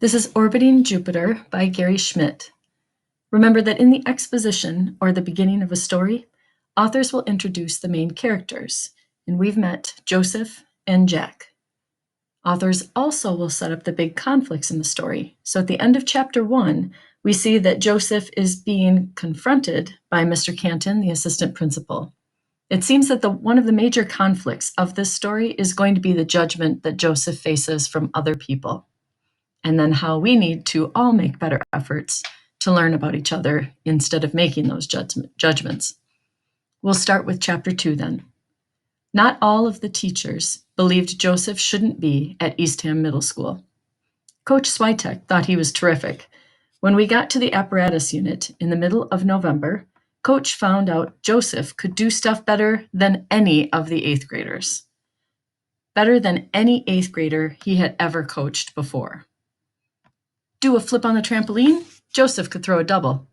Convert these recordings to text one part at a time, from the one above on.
This is Orbiting Jupiter by Gary Schmidt. Remember that in the exposition, or the beginning of a story, authors will introduce the main characters, and we've met Joseph and Jack. Authors also will set up the big conflicts in the story. So at the end of chapter 1, we see that Joseph is being confronted by Mr. Canton, the assistant principal. It seems that one of the major conflicts of this story is going to be the judgment that Joseph faces from other people, and then how we need to all make better efforts to learn about each other instead of making those judgments. We'll start with chapter 2 then. Not all of the teachers believed Joseph shouldn't be at Eastham Middle School. Coach Switek thought he was terrific. When we got to the apparatus unit in the middle of November, Coach found out Joseph could do stuff better than any of the 8th graders. Better than any 8th grader he had ever coached before. Do a flip on the trampoline? Joseph could throw a double.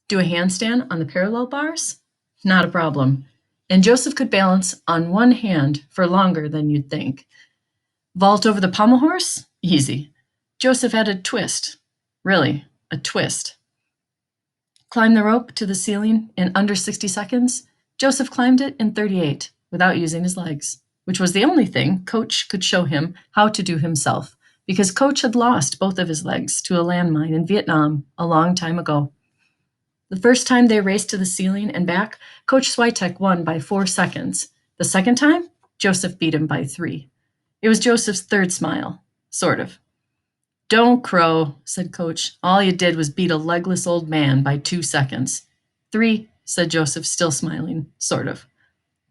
Do a handstand on the parallel bars? Not a problem. And Joseph could balance on one hand for longer than you'd think. Vault over the pommel horse? Easy. Joseph had a twist. Really, a twist. Climb the rope to the ceiling in under 60 seconds? Joseph climbed it in 38 without using his legs, which was the only thing Coach could show him how to do himself, because Coach had lost both of his legs to a landmine in Vietnam a long time ago. The first time they raced to the ceiling and back, Coach Switek won by 4 seconds. The second time, Joseph beat him by 3. It was Joseph's third smile, sort of. Don't crow, said Coach. All you did was beat a legless old man by 2 seconds. 3, said Joseph, still smiling, sort of.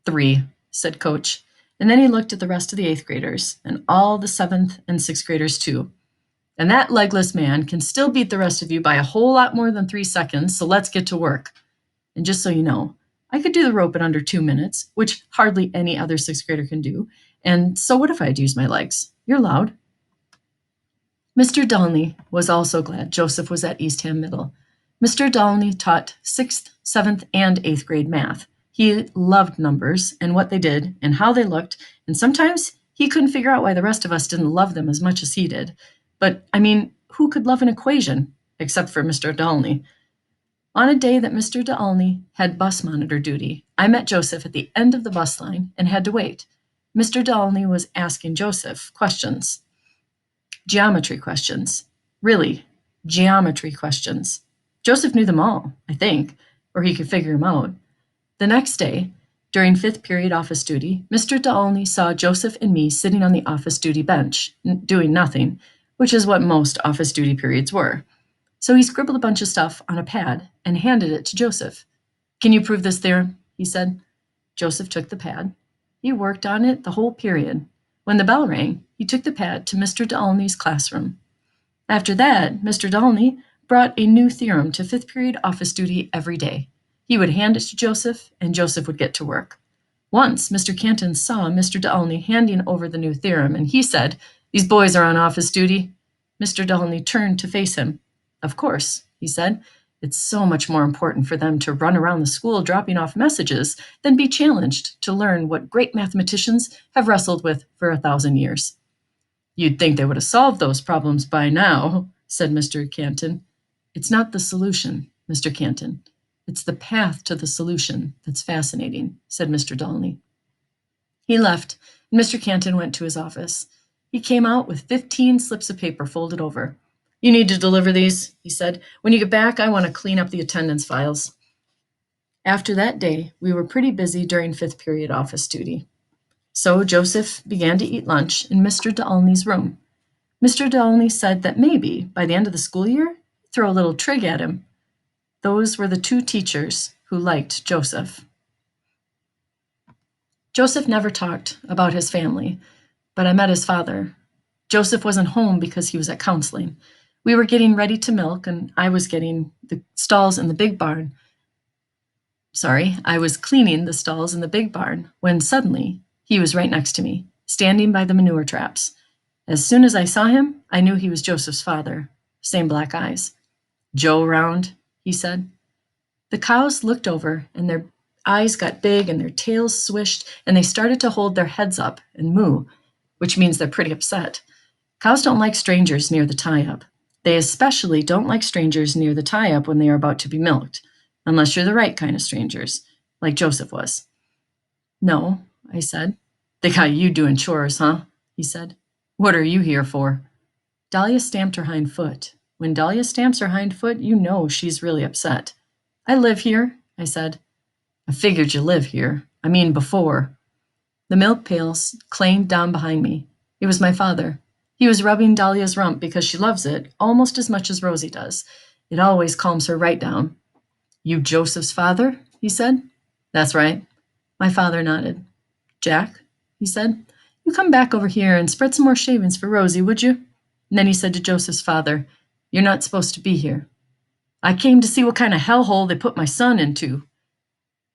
3, said Coach. And then he looked at the rest of the 8th graders and all the 7th and 6th graders too. And that legless man can still beat the rest of you by a whole lot more than 3 seconds, so let's get to work. And just so you know, I could do the rope in under 2 minutes, which hardly any other 6th grader can do. And so what if I'd use my legs? You're loud. Mr. Dulney was also glad Joseph was at Eastham Middle. Mr. Dulney taught 6th, 7th, and 8th grade math. He loved numbers and what they did and how they looked, and sometimes he couldn't figure out why the rest of us didn't love them as much as he did. But, who could love an equation except for Mr. Dulney? On a day that Mr. Dulney had bus monitor duty, I met Joseph at the end of the bus line and had to wait. Mr. Dulney was asking Joseph questions. Geometry questions. Really, geometry questions. Joseph knew them all, I think, or he could figure them out. The next day, during 5th period office duty, Mr. Dulney saw Joseph and me sitting on the office duty bench, doing nothing, which is what most office duty periods were. So he scribbled a bunch of stuff on a pad and handed it to Joseph. Can you prove this theorem? He said. Joseph took the pad. He worked on it the whole period. When the bell rang, he took the pad to Mr. Dulney's classroom. After that, Mr. Dulney brought a new theorem to 5th period office duty every day. He would hand it to Joseph, and Joseph would get to work. Once, Mr. Canton saw Mr. Dulney handing over the new theorem, and he said, "These boys are on office duty." Mr. Dulney turned to face him. "Of course," he said. "It's so much more important for them to run around the school dropping off messages than be challenged to learn what great mathematicians have wrestled with for 1,000 years." "You'd think they would have solved those problems by now," said Mr. Canton. "It's not the solution, Mr. Canton. It's the path to the solution that's fascinating," said Mr. Dulney. He left, and Mr. Canton went to his office. He came out with 15 slips of paper folded over. "You need to deliver these," he said. "When you get back, I want to clean up the attendance files." After that day, we were pretty busy during 5th period office duty. So Joseph began to eat lunch in Mr. Dulney's room. Mr. Dulney said that maybe, by the end of the school year, throw a little trig at him. Those were the 2 teachers who liked Joseph. Joseph never talked about his family, but I met his father. Joseph wasn't home because he was at counseling. We were getting ready to milk, and I was getting the stalls in the big barn. I was cleaning the stalls in the big barn when suddenly he was right next to me, standing by the manure traps. As soon as I saw him, I knew he was Joseph's father. Same black eyes. "Joe around?" he said. The cows looked over, and their eyes got big and their tails swished, and they started to hold their heads up and moo, which means they're pretty upset. Cows don't like strangers near the tie-up. They especially don't like strangers near the tie-up when they are about to be milked, unless you're the right kind of strangers, like Joseph was. No, I said. They got you doing chores, huh? He said. What are you here for? Dahlia stamped her hind foot. When Dahlia stamps her hind foot, you know she's really upset. I live here, I said. I figured you live here. I mean, before. The milk pails clanged down behind me. It was my father. He was rubbing Dahlia's rump because she loves it almost as much as Rosie does. It always calms her right down. You Joseph's father? He said. That's right. My father nodded. Jack, he said, you come back over here and spread some more shavings for Rosie, would you? And then he said to Joseph's father, you're not supposed to be here. I came to see what kind of hellhole they put my son into.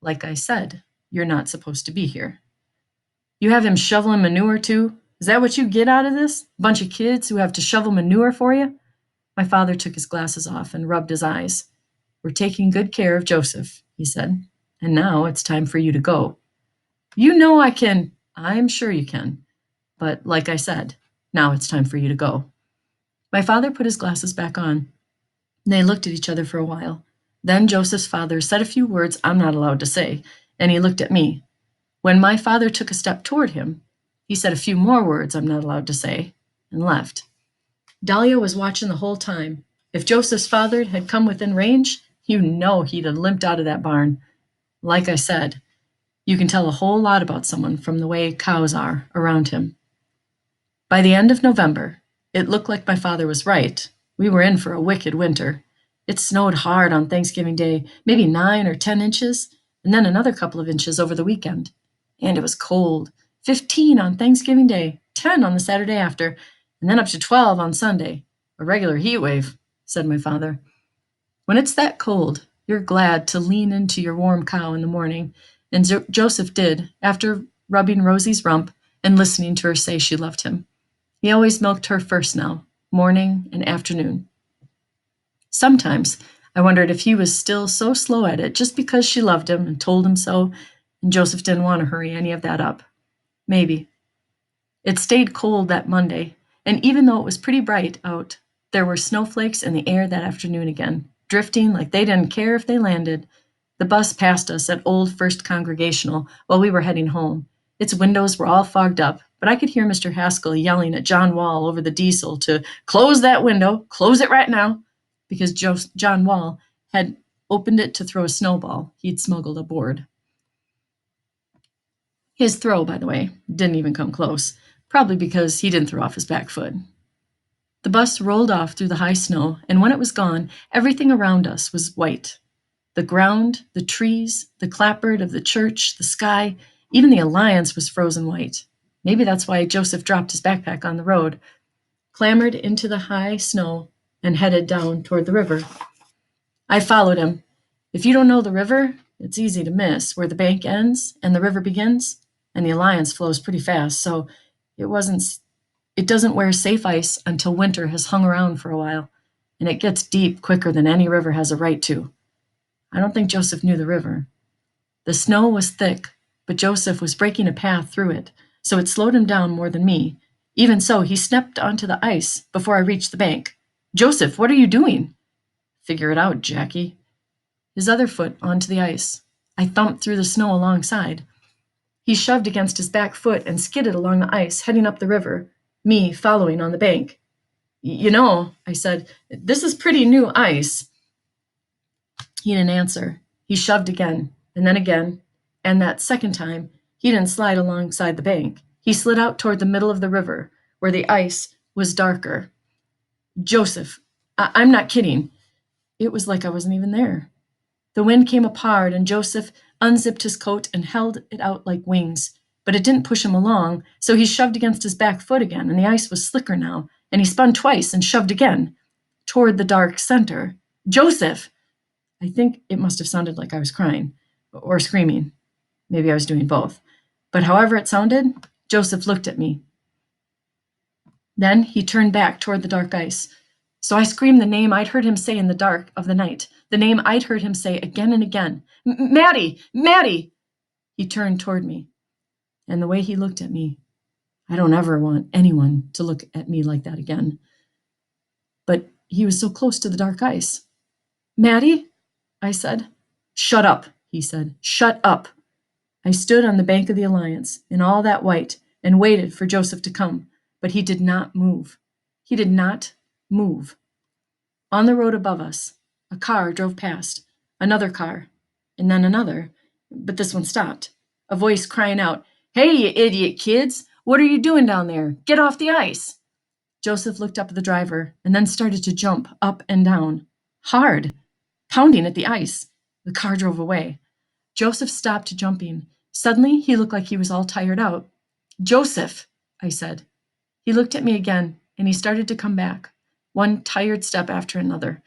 Like I said, you're not supposed to be here. You have him shoveling manure too? Is that what you get out of this? A bunch of kids who have to shovel manure for you? My father took his glasses off and rubbed his eyes. We're taking good care of Joseph, he said. And now it's time for you to go. You know I can. I'm sure you can. But like I said, now it's time for you to go. My father put his glasses back on. They looked at each other for a while. Then Joseph's father said a few words I'm not allowed to say, and he looked at me. When my father took a step toward him, he said a few more words I'm not allowed to say, and left. Dahlia was watching the whole time. If Joseph's father had come within range, you know he'd have limped out of that barn. Like I said, you can tell a whole lot about someone from the way cows are around him. By the end of November, it looked like my father was right. We were in for a wicked winter. It snowed hard on Thanksgiving Day, maybe 9 or 10 inches, and then another couple of inches over the weekend. And it was cold. 15 on Thanksgiving Day, 10 on the Saturday after, and then up to 12 on Sunday. A regular heat wave, said my father. When it's that cold, you're glad to lean into your warm cow in the morning, and Joseph did, after rubbing Rosie's rump and listening to her say she loved him. He always milked her first now, morning and afternoon. Sometimes I wondered if he was still so slow at it just because she loved him and told him so, and Joseph didn't want to hurry any of that up. Maybe. It stayed cold that Monday, and even though it was pretty bright out, there were snowflakes in the air that afternoon again, drifting like they didn't care if they landed. The bus passed us at Old First Congregational while we were heading home. Its windows were all fogged up, but I could hear Mr. Haskell yelling at John Wall over the diesel to close that window, close it right now, because John Wall had opened it to throw a snowball he'd smuggled aboard. His throw, by the way, didn't even come close, probably because he didn't throw off his back foot. The bus rolled off through the high snow, and when it was gone, everything around us was white. The ground, the trees, the clapboard of the church, the sky, even the Alliance was frozen white. Maybe that's why Joseph dropped his backpack on the road, clambered into the high snow, and headed down toward the river. I followed him. If you don't know the river, it's easy to miss where the bank ends and the river begins, and the Alliance flows pretty fast, so it doesn't wear safe ice until winter has hung around for a while, and it gets deep quicker than any river has a right to. I don't think Joseph knew the river. The snow was thick, but Joseph was breaking a path through it, so it slowed him down more than me. Even so, he stepped onto the ice before I reached the bank. Joseph, what are you doing? Figure it out, Jackie. His other foot onto the ice. I thumped through the snow alongside. He shoved against his back foot and skidded along the ice, heading up the river, me following on the bank. You know, I said, this is pretty new ice. He didn't answer. He shoved again, and that second time, he didn't slide alongside the bank. He slid out toward the middle of the river, where the ice was darker. Joseph, I'm not kidding. It was like I wasn't even there. The wind came up hard, and Joseph unzipped his coat and held it out like wings, but it didn't push him along, so he shoved against his back foot again, and the ice was slicker now, and he spun twice and shoved again, toward the dark center. Joseph! I think it must have sounded like I was crying, or screaming. Maybe I was doing both. But however it sounded, Joseph looked at me. Then he turned back toward the dark ice. So I screamed the name I'd heard him say in the dark of the night, the name I'd heard him say again and again. Maddie! Maddie! He turned toward me. And the way he looked at me, I don't ever want anyone to look at me like that again. But he was so close to the dark ice. "Maddie?" I said. "Shut up," he said. "Shut up." I stood on the bank of the Alliance in all that white and waited for Joseph to come, but he did not move. He did not move. On the road above us, a car drove past, another car, and then another, but this one stopped. A voice crying out, "Hey, you idiot kids! What are you doing down there? Get off the ice!" Joseph looked up at the driver and then started to jump up and down, hard, pounding at the ice. The car drove away. Joseph stopped jumping. Suddenly, he looked like he was all tired out. "Joseph," I said. He looked at me again, and he started to come back, one tired step after another.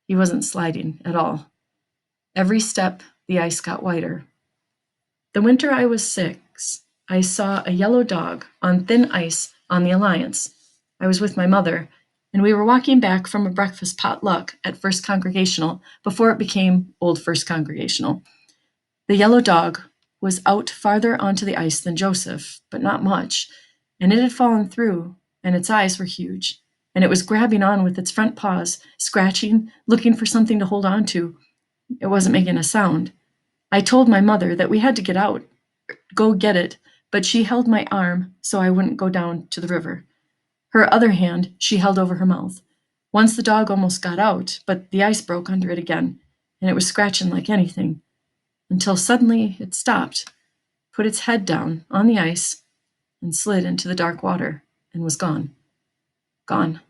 He wasn't sliding at all. Every step, the ice got whiter. The winter I was 6, I saw a yellow dog on thin ice on the Alliance. I was with my mother, and we were walking back from a breakfast potluck at First Congregational before it became Old First Congregational. The yellow dog was out farther onto the ice than Joseph, but not much, and it had fallen through, and its eyes were huge, and it was grabbing on with its front paws, scratching, looking for something to hold on to. It wasn't making a sound. I told my mother that we had to get out, go get it, but she held my arm so I wouldn't go down to the river. Her other hand she held over her mouth. Once the dog almost got out, but the ice broke under it again, and it was scratching like anything, until suddenly it stopped, put its head down on the ice, and slid into the dark water, and was gone. Gone.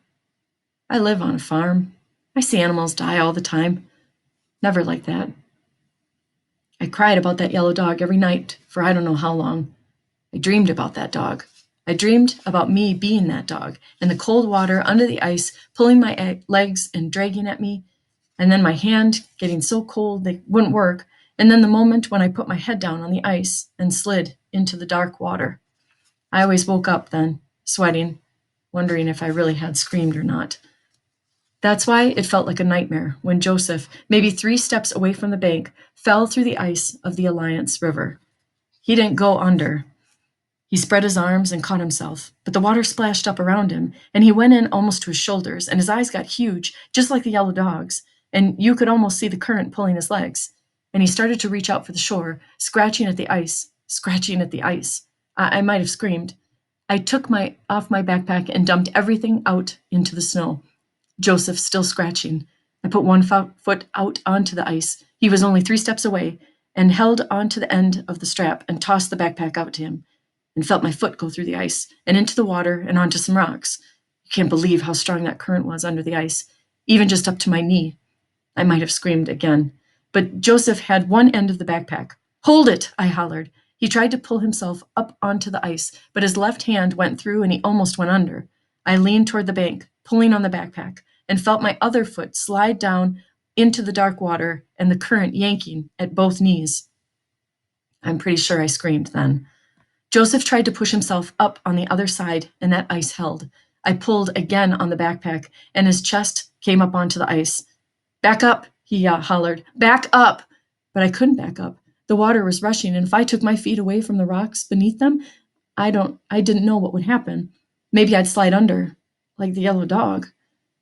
I live on a farm. I see animals die all the time. Never like that. I cried about that yellow dog every night for I don't know how long. I dreamed about that dog. I dreamed about me being that dog, and the cold water under the ice pulling my legs and dragging at me, and then my hand getting so cold they wouldn't work, and then the moment when I put my head down on the ice and slid into the dark water. I always woke up then, sweating, wondering if I really had screamed or not. That's why it felt like a nightmare when Joseph, maybe 3 steps away from the bank, fell through the ice of the Alliance River. He didn't go under. He spread his arms and caught himself, but the water splashed up around him, and he went in almost to his shoulders, and his eyes got huge, just like the yellow dog's, and you could almost see the current pulling his legs. And he started to reach out for the shore, scratching at the ice, scratching at the ice. I might have screamed. I took off my backpack and dumped everything out into the snow. Joseph still scratching. I put one foot out onto the ice. He was only 3 steps away, and held onto the end of the strap and tossed the backpack out to him, and felt my foot go through the ice and into the water and onto some rocks. You can't believe how strong that current was under the ice, even just up to my knee. I might have screamed again, but Joseph had one end of the backpack. "Hold it," I hollered. He tried to pull himself up onto the ice, but his left hand went through and he almost went under. I leaned toward the bank, pulling on the backpack, and felt my other foot slide down into the dark water and the current yanking at both knees. I'm pretty sure I screamed then. Joseph tried to push himself up on the other side, and that ice held. I pulled again on the backpack, and his chest came up onto the ice. "Back up," he hollered. "Back up!" But I couldn't back up. The water was rushing, and if I took my feet away from the rocks beneath them, I didn't know what would happen. Maybe I'd slide under, like the yellow dog.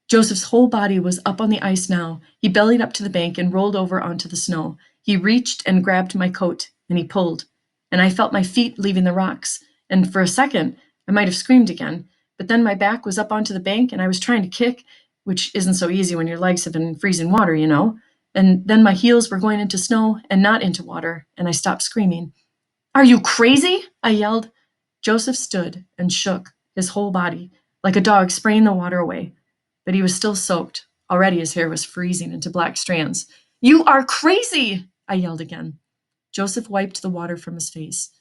Joseph's whole body was up on the ice now. He bellied up to the bank and rolled over onto the snow. He reached and grabbed my coat, and he pulled. And I felt my feet leaving the rocks. And for a second, I might have screamed again. But then my back was up onto the bank, and I was trying to kick, which isn't so easy when your legs have been in freezing water, you know. And then my heels were going into snow and not into water, and I stopped screaming. "Are you crazy?" I yelled. Joseph stood and shook his whole body, like a dog spraying the water away. But he was still soaked. Already his hair was freezing into black strands. "You are crazy!" I yelled again. Joseph wiped the water from his face.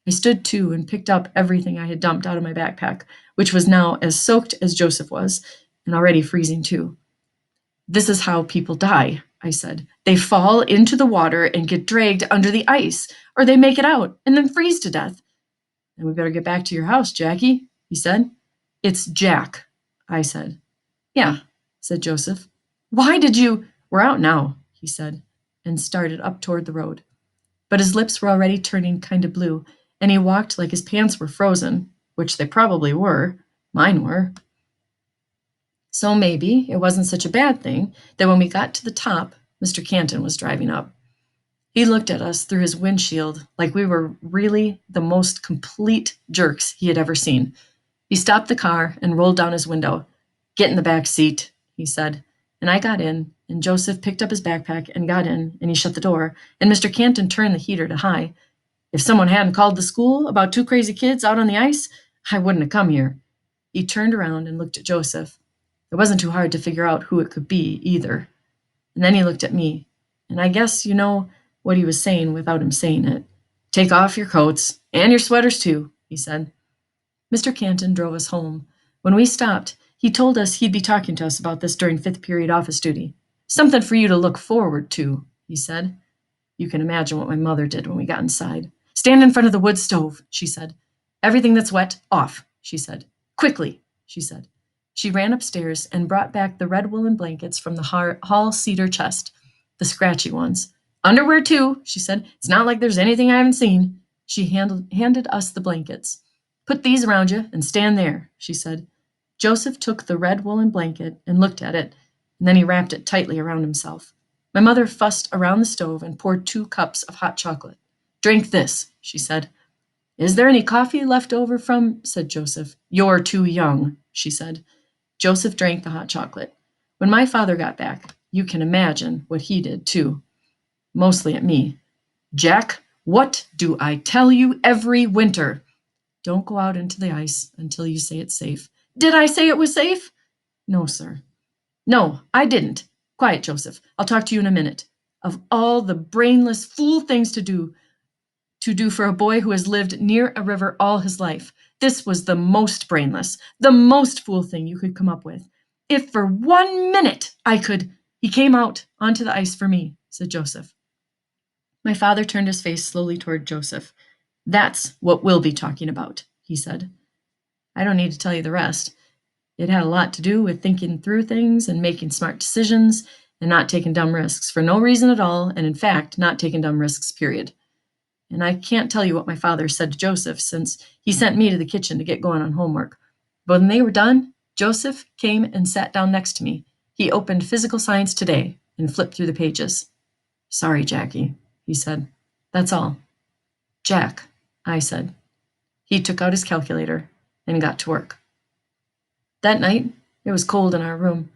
I stood too and picked up everything I had dumped out of my backpack, which was now as soaked as Joseph was, and already freezing too. "This is how people die," I said. "They fall into the water and get dragged under the ice, or they make it out and then freeze to death." "Then we better get back to your house, Jackie," he said. "It's Jack," I said. "Yeah," said Joseph. "Why did you—" "We're out now," he said, and started up toward the road. But his lips were already turning kind of blue, and he walked like his pants were frozen, which they probably were. Mine were. So maybe it wasn't such a bad thing that when we got to the top, Mr. Canton was driving up. He looked at us through his windshield like we were really the most complete jerks he had ever seen. He stopped the car and rolled down his window. "Get in the back seat," he said. And I got in, and Joseph picked up his backpack and got in, and he shut the door, and Mr. Canton turned the heater to high. If someone hadn't called the school about two crazy kids out on the ice, I wouldn't have come here. He turned around and looked at Joseph. It wasn't too hard to figure out who it could be, either. And then he looked at me, and I guess you know what he was saying without him saying it. "Take off your coats, and your sweaters too," he said. Mr. Canton drove us home. When we stopped, he told us he'd be talking to us about this during fifth period office duty. "Something for you to look forward to," he said. You can imagine what my mother did when we got inside. "Stand in front of the wood stove," she said. "Everything that's wet, off," she said. "Quickly," she said. She ran upstairs and brought back the red woolen blankets from the hall cedar chest, the scratchy ones. "Underwear, too," she said. "It's not like there's anything I haven't seen." She handed us the blankets. "Put these around you and stand there," she said. Joseph took the red woolen blanket and looked at it, and then he wrapped it tightly around himself. My mother fussed around the stove and poured 2 cups of hot chocolate. "Drink this," she said. "Is there any coffee left over from?" said Joseph. "You're too young," she said. Joseph drank the hot chocolate. When my father got back, you can imagine what he did, too. Mostly at me. "Jack, what do I tell you every winter? Don't go out into the ice until you say it's safe." "Did I say it was safe?" "No, sir." "No, I didn't. Quiet, Joseph. I'll talk to you in a minute. Of all the brainless fool things to do for a boy who has lived near a river all his life, this was the most brainless, the most fool thing you could come up with. If for 1 minute I could—" "He came out onto the ice for me," said Joseph. My father turned his face slowly toward Joseph. "That's what we'll be talking about," he said. I don't need to tell you the rest. It had a lot to do with thinking through things and making smart decisions and not taking dumb risks for no reason at all, and in fact, not taking dumb risks, period. And I can't tell you what my father said to Joseph, since he sent me to the kitchen to get going on homework. But when they were done, Joseph came and sat down next to me. He opened Physical Science Today and flipped through the pages. "Sorry, Jackie," he said. "That's all." "Jack," I said. He took out his calculator and got to work. That night, it was cold in our room,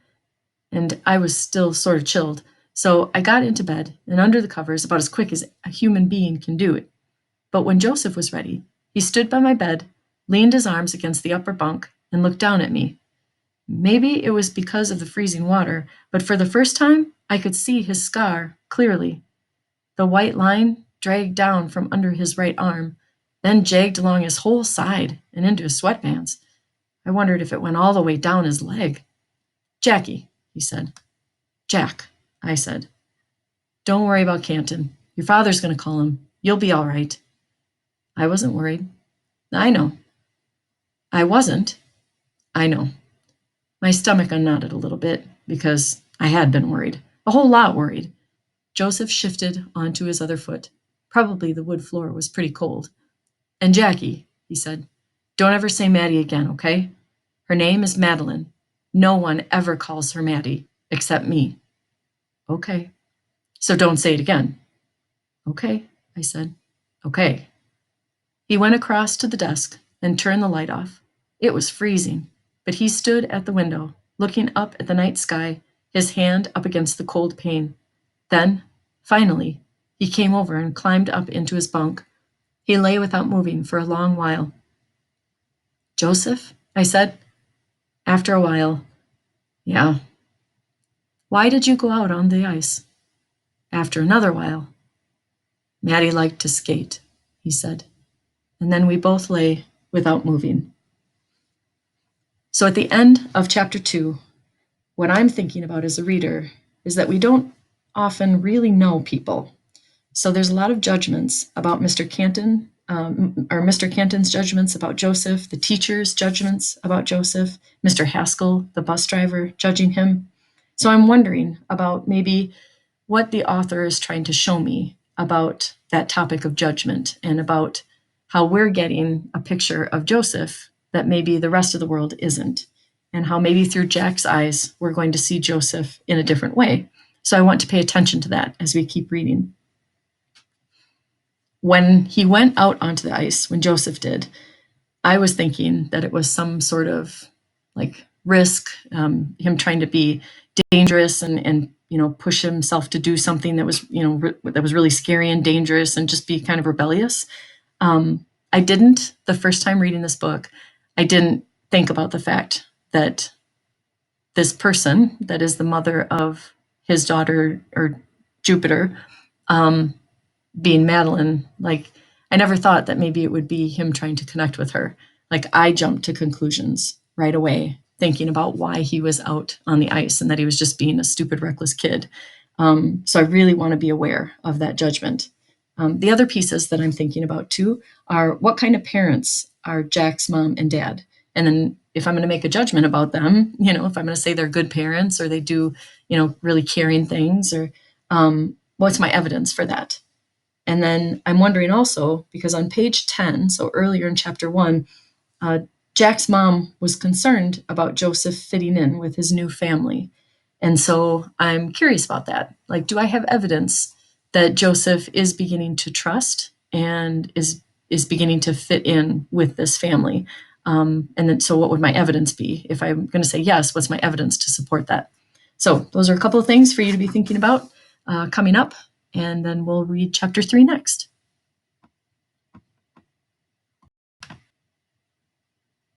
and I was still sort of chilled, so I got into bed and under the covers about as quick as a human being can do it. But when Joseph was ready, he stood by my bed, leaned his arms against the upper bunk, and looked down at me. Maybe it was because of the freezing water, but for the first time, I could see his scar clearly. The white line dragged down from under his right arm, then jagged along his whole side and into his sweatbands. I wondered if it went all the way down his leg. "Jackie," he said. "Jack," I said. "Don't worry about Canton. Your father's going to call him. You'll be all right." I wasn't worried. "I know." "I wasn't." "I know." My stomach unknotted a little bit because I had been worried. A whole lot worried. Joseph shifted onto his other foot. Probably the wood floor was pretty cold. "And Jackie," he said, "don't ever say Maddie again, okay? Her name is Madeline. No one ever calls her Maddie, except me." "Okay." "So don't say it again." "Okay," I said. "Okay." He went across to the desk and turned the light off. It was freezing, but he stood at the window, looking up at the night sky, his hand up against the cold pane. Then, finally, he came over and climbed up into his bunk. He lay without moving for a long while. "Joseph?" I said. After a while, "Yeah." "Why did you go out on the ice?" After another while, "Maddie liked to skate," he said. And then we both lay without moving. So at the end of chapter 2, what I'm thinking about as a reader is that we don't often really know people. So there's a lot of judgments about Mr. Canton, or Mr. Canton's judgments about Joseph, the teacher's judgments about Joseph, Mr. Haskell, the bus driver, judging him. So I'm wondering about maybe what the author is trying to show me about that topic of judgment and about how we're getting a picture of Joseph that maybe the rest of the world isn't. and how maybe through Jack's eyes, we're going to see Joseph in a different way. So I want to pay attention to that as we keep reading. When he went out onto the ice, when Joseph did, I was thinking that it was some sort of like risk, him trying to be dangerous and push himself to do something that was that was really scary and dangerous and just be kind of rebellious. I didn't, the first time reading this book, I didn't think about the fact that this person that is the mother of his daughter, or Jupiter, being Madeline, like I never thought that maybe it would be him trying to connect with her. Like I jumped to conclusions right away, thinking about why he was out on the ice and that he was just being a stupid, reckless kid. So I really want to be aware of that judgment. The other pieces that I'm thinking about too are what kind of parents are Jack's mom and dad? And then if I'm going to make a judgment about them, if I'm going to say they're good parents or they do, really caring things, or what's my evidence for that? And then I'm wondering also, because on page 10, so earlier in chapter 1, Jack's mom was concerned about Joseph fitting in with his new family. And so I'm curious about that. Like, do I have evidence that Joseph is beginning to trust and is beginning to fit in with this family? And then, so what would my evidence be? If I'm going to say yes, what's my evidence to support that? So those are a couple of things for you to be thinking about coming up. And then we'll read chapter 3 next.